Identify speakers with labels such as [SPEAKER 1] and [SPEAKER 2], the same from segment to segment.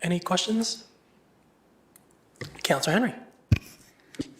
[SPEAKER 1] Any questions? Councilor Henry.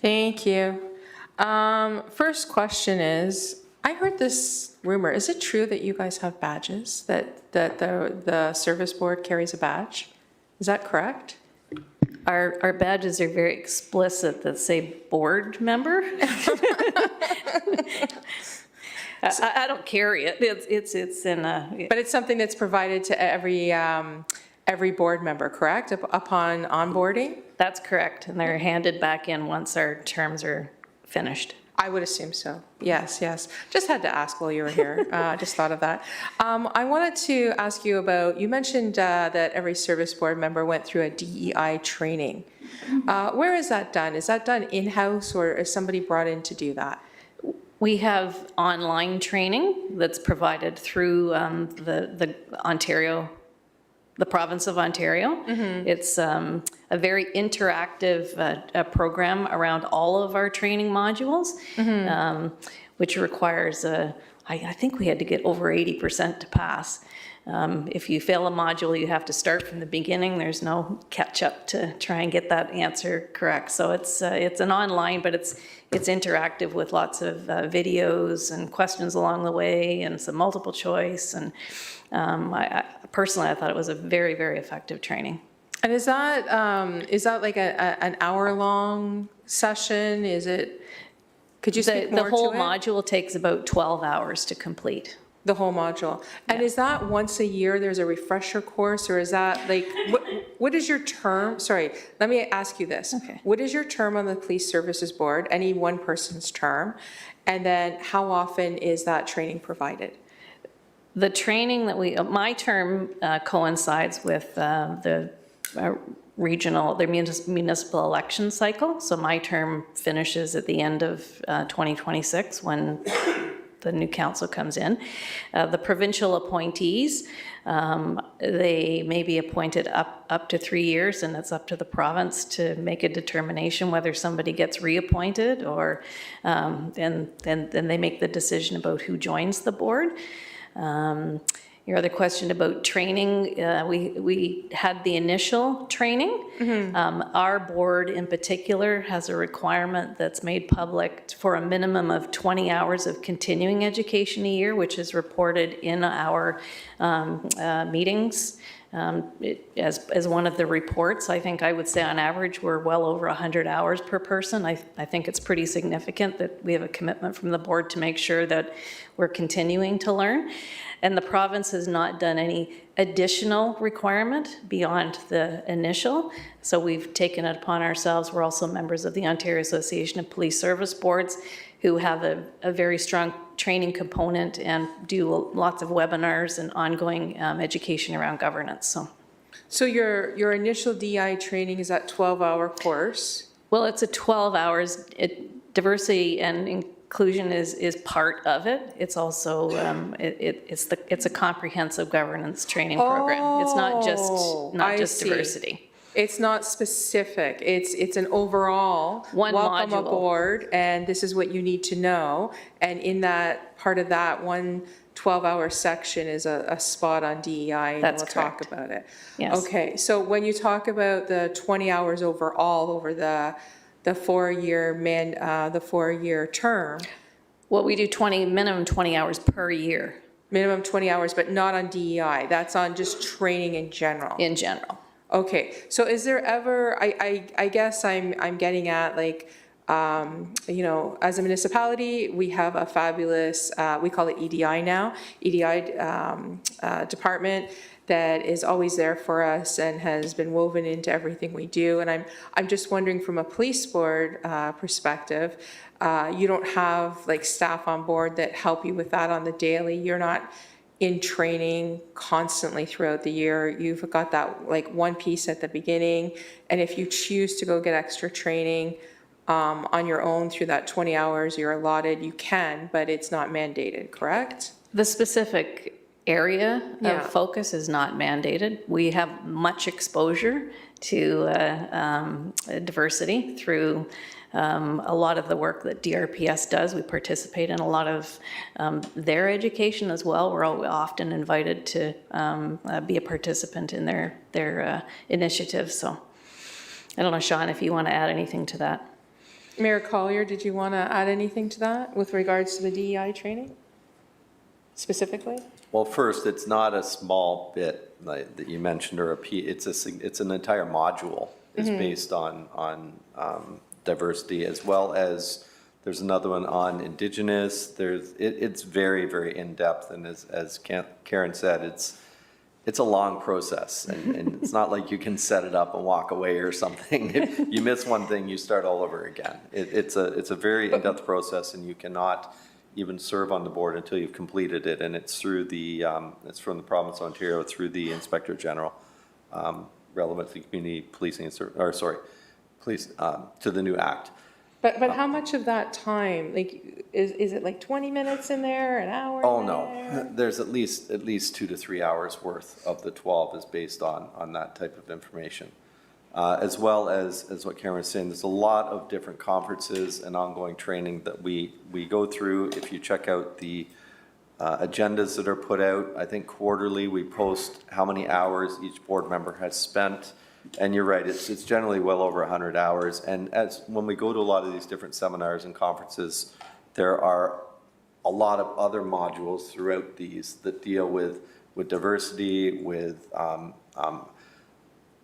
[SPEAKER 2] Thank you. First question is, I heard this rumor. Is it true that you guys have badges, that the service board carries a badge? Is that correct?
[SPEAKER 3] Our badges are very explicit that say board member. I don't carry it. It's in a.
[SPEAKER 2] But it's something that's provided to every board member, correct? Upon onboarding?
[SPEAKER 3] That's correct, and they're handed back in once our terms are finished.
[SPEAKER 2] I would assume so. Yes, yes. Just had to ask while you were here. Just thought of that. I wanted to ask you about, you mentioned that every service board member went through a DEI training. Where is that done? Is that done in-house or is somebody brought in to do that?
[SPEAKER 3] We have online training that's provided through the Ontario, the province of Ontario. Mm-hmm. It's a very interactive program around all of our training modules, mm-hmm. Which requires, I think we had to get over 80% to pass. If you fail a module, you have to start from the beginning. There's no catch up to try and get that answer correct. So it's an online, but it's interactive with lots of videos and questions along the way and some multiple choice. And personally, I thought it was a very, very effective training.
[SPEAKER 2] And is that like an hour-long session? Is it? Could you speak more to it?
[SPEAKER 3] The whole module takes about 12 hours to complete.
[SPEAKER 2] The whole module. And is that once a year there's a refresher course, or is that like, what is your term? Sorry, let me ask you this.
[SPEAKER 3] Okay.
[SPEAKER 2] What is your term on the Police Services Board, any one person's term? And then how often is that training provided?
[SPEAKER 3] The training that my term coincides with the municipal election cycle. So my term finishes at the end of 2026 when the new council comes in. The provincial appointees, they may be appointed up to 3 years, and it's up to the province to make a determination whether somebody gets reappointed or then they make the decision about who joins the board. Your other question about training, we had the initial training. Mm-hmm. Our board in particular has a requirement that's made public for a minimum of 20 hours of continuing education a year, which is reported in our meetings. As one of the reports, I think I would say on average we're well over 100 hours per person. I think it's pretty significant that we have a commitment from the board to make sure that we're continuing to learn. And the province has not done any additional requirement beyond the initial. So we've taken it upon ourselves. We're also members of the Ontario Association of Police Service Boards, who have a very strong training component and do lots of webinars and ongoing education around governance.
[SPEAKER 2] So your initial DI training is that 12-hour course?
[SPEAKER 3] Well, it's a 12 hours. Diversity and inclusion is part of it. It's also it's a comprehensive governance training program. It's not just diversity.
[SPEAKER 2] It's not specific. It's an overall
[SPEAKER 3] one
[SPEAKER 2] welcome
[SPEAKER 3] module.
[SPEAKER 2] aboard, and this is what you need to know. And in that part of that one 12-hour section is a spot on DEI, and we'll talk about it.
[SPEAKER 3] Yes.
[SPEAKER 2] Okay. So when you talk about the 20 hours overall over the 4-year term.
[SPEAKER 3] Well, we do minimum 20 hours per year.
[SPEAKER 2] Minimum 20 hours, but not on DEI. That's on just training in general.
[SPEAKER 3] In general.
[SPEAKER 2] Okay, so is there ever, I guess I'm getting at, like, you know, as a municipality, we have a fabulous, we call it EDI now, EDI department that is always there for us and has been woven into everything we do. And I'm just wondering, from a police board perspective, you don't have like staff on board that help you with that on the daily. You're not in training constantly throughout the year. You've got that like one piece at the beginning, and if you choose to go get extra training on your own through that 20 hours you're allotted, you can, but it's not mandated, correct?
[SPEAKER 3] The specific area
[SPEAKER 2] Yeah.
[SPEAKER 3] of focus is not mandated. We have much exposure to diversity through a lot of the work that DRPS does. We participate in a lot of their education as well. We're often invited to be a participant in their initiatives. So I don't know, Sean, if you want to add anything to that.
[SPEAKER 2] Mayor Collier, did you want to add anything to that with regards to the DEI training specifically?
[SPEAKER 1] Well, first, it's not a small bit like, that you mentioned or it's an entire module is based on diversity, as well as there's another one on Indigenous. It's very, very in-depth, and as Karen said, it's a long process, and it's not like you can set it up and walk away or something. If you miss one thing, you start all over again. It's a very in-depth process, and you cannot even serve on the board until you've completed it, and it's through it's from the province of Ontario through the Inspector General, relevant to community policing, police to the new act.
[SPEAKER 2] But how much of that time, like, is it like 20 minutes in there, an hour?
[SPEAKER 1] Oh, no, there's at least 2 to 3 hours worth of the 12 is based on that type of information. As well as what Karen was saying, there's a lot of different conferences and ongoing training that we go through. If you check out the agendas that are put out, I think quarterly we post how many hours each board member has spent. And you're right, it's generally well over 100 hours. And when we go to a lot of these different seminars and conferences, there are a lot of other modules throughout these that deal with diversity, with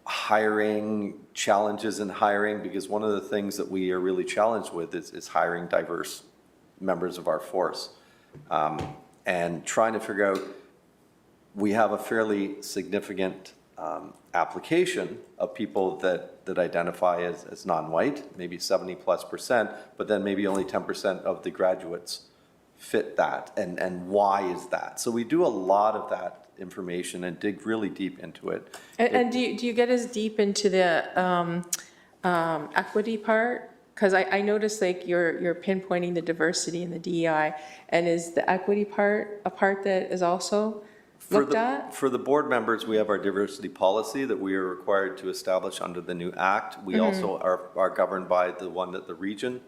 [SPEAKER 1] hiring, challenges in hiring, because one of the things that we are really challenged with is hiring diverse members of our force. And trying to figure out, we have a fairly significant application of people that identify as non-white, maybe 70+%, but then maybe only 10% of the graduates fit that, and why is that? So we do a lot of that information and dig really deep into it.
[SPEAKER 2] And do you get as deep into the equity part? Because I noticed like you're pinpointing the diversity and the DEI, and is the equity part a part that is also looked at?
[SPEAKER 1] For the board members, we have our diversity policy that we are required to establish under the new act. We also are governed by the one that the region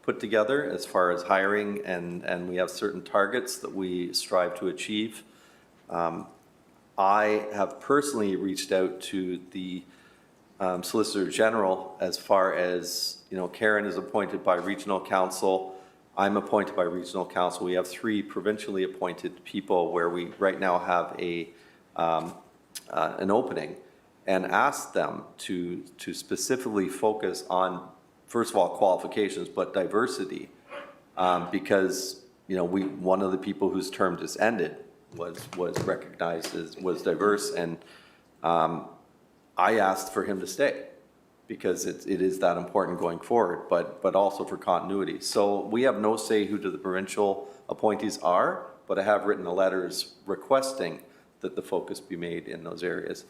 [SPEAKER 1] put together as far as hiring, and we have certain targets that we strive to achieve. I have personally reached out to the Solicitor General as far as, Karen is appointed by Regional Council. I'm appointed by Regional Council. We have 3 provincially appointed people where we right now have an opening, and asked them to specifically focus on, first of all, qualifications, but diversity, because one of the people whose term just ended was recognized was diverse, and I asked for him to stay because it is that important going forward, but also for continuity. So we have no say who the provincial appointees are, but I have written the letters requesting that the focus be made in those areas.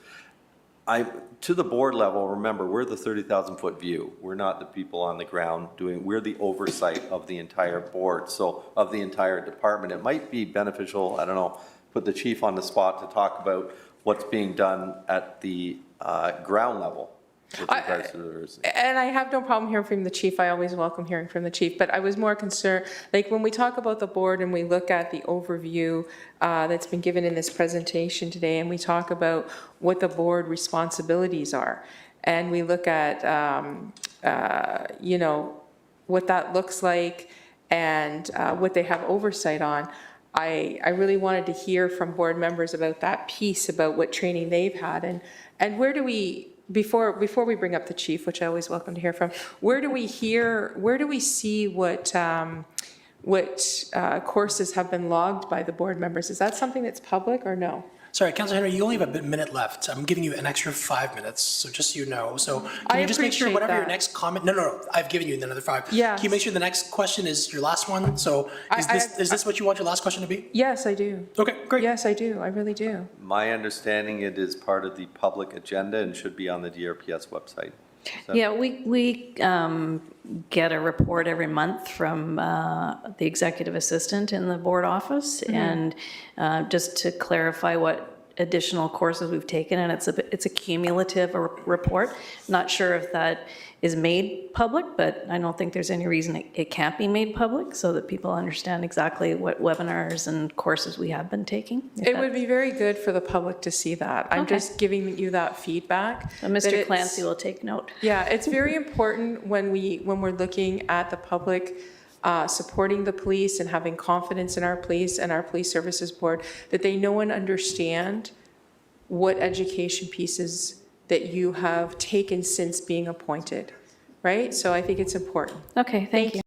[SPEAKER 1] To the board level, remember, we're the 30,000-foot view. We're not the people on the ground we're the oversight of the entire board, so of the entire department. It might be beneficial, I don't know, put the chief on the spot to talk about what's being done at the ground level with regards to diversity.
[SPEAKER 2] And I have no problem hearing from the chief. I always welcome hearing from the chief. But I was more concerned, like when we talk about the board and we look at the overview that's been given in this presentation today, and we talk about what the board responsibilities are, and we look at, what that looks like and what they have oversight on, I really wanted to hear from board members about that piece, about what training they've had, and where do we, before we bring up the chief, which I always welcome to hear from, where do we see what courses have been logged by the board members? Is that something that's public or no?
[SPEAKER 4] Sorry, Councilor Henry, you only have a minute left. I'm giving you an extra 5 minutes, so just so you know. So can you just make sure whatever your next comment, no, I've given you another 5.
[SPEAKER 2] Yeah.
[SPEAKER 4] Can you make sure the next question is your last one? So is this what you want your last question to be?
[SPEAKER 2] Yes, I do.
[SPEAKER 4] Okay, great.
[SPEAKER 2] Yes, I do. I really do.
[SPEAKER 1] My understanding, it is part of the public agenda and should be on the DRPS website.
[SPEAKER 3] Yeah, we get a report every month from the executive assistant in the board office, and just to clarify what additional courses we've taken, and it's a cumulative report. Not sure if that is made public, but I don't think there's any reason it can't be made public so that people understand exactly what webinars and courses we have been taking.
[SPEAKER 2] It would be very good for the public to see that. I'm
[SPEAKER 3] Okay.
[SPEAKER 2] just giving you that feedback.
[SPEAKER 3] So
[SPEAKER 2] that
[SPEAKER 3] Mr.
[SPEAKER 2] it's-
[SPEAKER 3] Clancy will take note.
[SPEAKER 2] Yeah, it's very important when we're looking at the public supporting the police and having confidence in our police and our police services board, that they know and understand what education pieces that you have taken since being appointed, right? So I think it's important.
[SPEAKER 3] Okay, thank you.